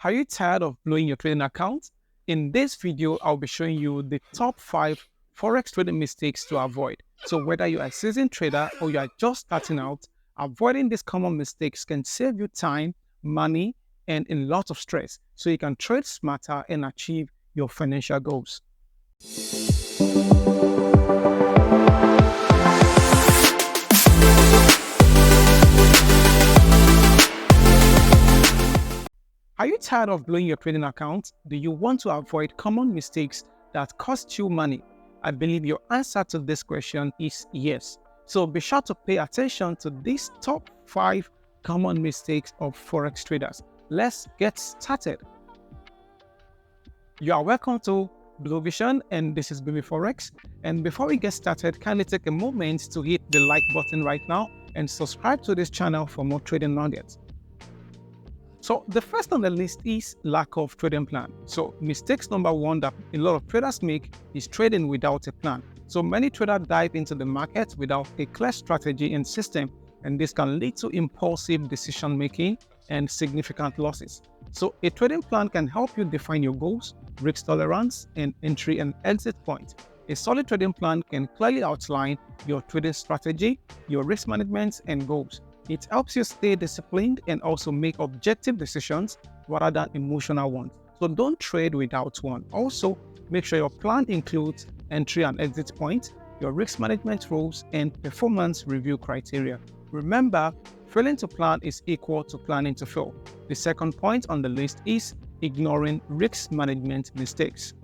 Are you tired of blowing your trading account? In this video, I'll be showing you the top 5 Forex trading mistakes to avoid. So whether you are a seasoned trader or you are just starting out, avoiding these common mistakes can save you time, money, and a lot of stress so you can trade smarter and achieve your financial goals. Are you tired of blowing your trading account? Do you want to avoid common mistakes that cost you money? I believe your answer to this question is yes. So be sure to pay attention to these top 5 common mistakes of Forex traders. Let's get started. You are welcome to Blue Vision, and this is Baby Forex. And before we get started, kindly take a moment to hit the like button right now and subscribe to this channel for more trading nuggets. So the first on the list is lack of trading plan. So mistakes number 1 that a lot of traders make is trading without a plan. So many traders dive into the market without a clear strategy and system, and this can lead to impulsive decision making and significant losses. So a trading plan can help you define your goals, risk tolerance, and entry and exit point. A solid trading plan can clearly outline your trading strategy, your risk management, and goals. It helps you stay disciplined and also make objective decisions rather than emotional ones. So don't trade without one. Also, make sure your plan includes entry and exit points, your risk management rules, and performance review criteria. Remember, failing to plan is equal to planning to fail. The second point on the list is ignoring risk management mistakes.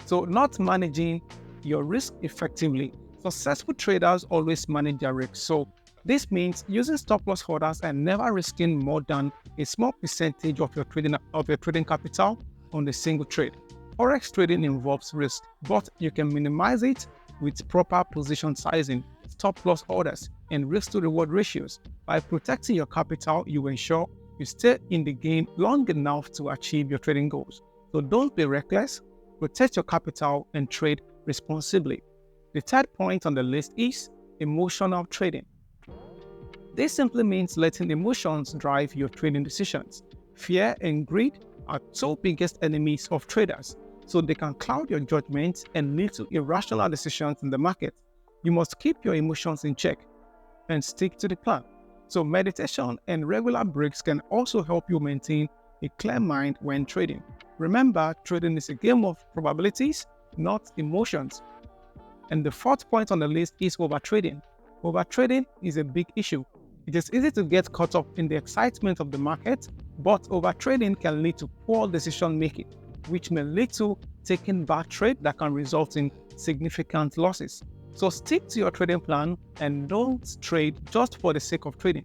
So not managing your risk effectively. Successful traders always manage their risk. So this means using stop loss orders and never risking more than a small percentage of your trading capital on a single trade. Forex trading involves risk, but you can minimize it with proper position sizing, stop loss orders, and risk to reward ratios. By protecting your capital, you ensure you stay in the game long enough to achieve your trading goals. So don't be reckless, protect your capital, and trade responsibly. The third point on the list is emotional trading. This simply means letting emotions drive your trading decisions. Fear and greed are two biggest enemies of traders, so they can cloud your judgment and lead to irrational decisions in the market. You must keep your emotions in check and stick to the plan. So meditation and regular breaks can also help you maintain a clear mind when trading. Remember, trading is a game of probabilities, not emotions. And the fourth point on the list is overtrading. Overtrading is a big issue. It is easy to get caught up in the excitement of the market, but overtrading can lead to poor decision making, which may lead to taking bad trade that can result in significant losses. So stick to your trading plan and don't trade just for the sake of trading.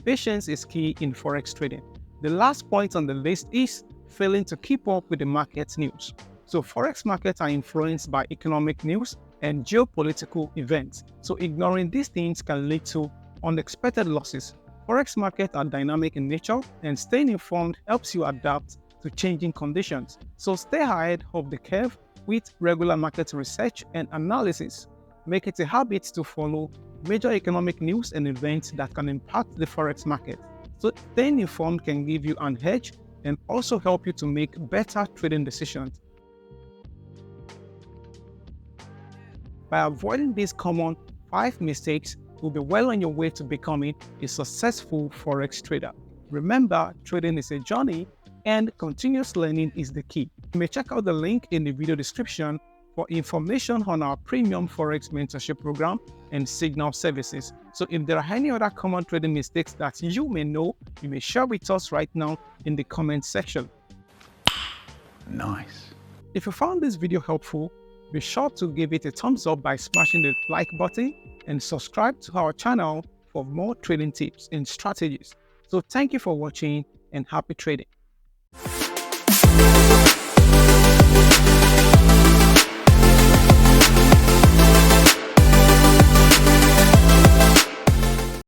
Patience is key in Forex trading. The last point on the list is failing to keep up with the market news. So Forex markets are influenced by economic news and geopolitical events. So ignoring these things can lead to unexpected losses. Forex markets are dynamic in nature, and staying informed helps you adapt to changing conditions. So stay ahead of the curve with regular market research and analysis. Make it a habit to follow major economic news and events that can impact the Forex market. So staying informed can give you an edge and also help you to make better trading decisions. By avoiding these common 5 mistakes, you'll be well on your way to becoming a successful Forex trader. Remember, trading is a journey and continuous learning is the key. You may check out the link in the video description for information on our premium Forex mentorship program and signal services. So if there are any other common trading mistakes that you may know, you may share with us right now in the comment section. Nice. If you found this video helpful, be sure to give it a thumbs up by smashing the like button and subscribe to our channel for more trading tips and strategies. So thank you for watching and happy trading.